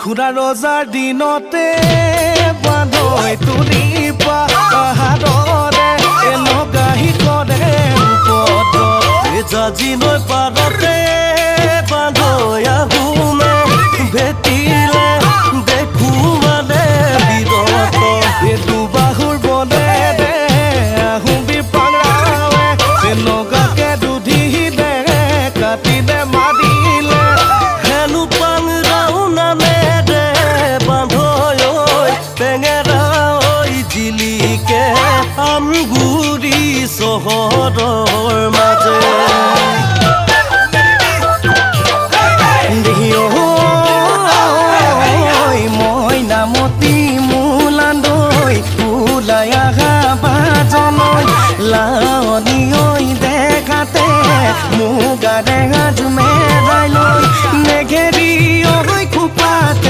খুৰা ৰজাৰ দিনতে বান্ধৈ তুলি পাহাৰৰে এনেগাহি কৰে উপদ্ৰৱ জাজি নৈ পাৰতে বান্ধৈ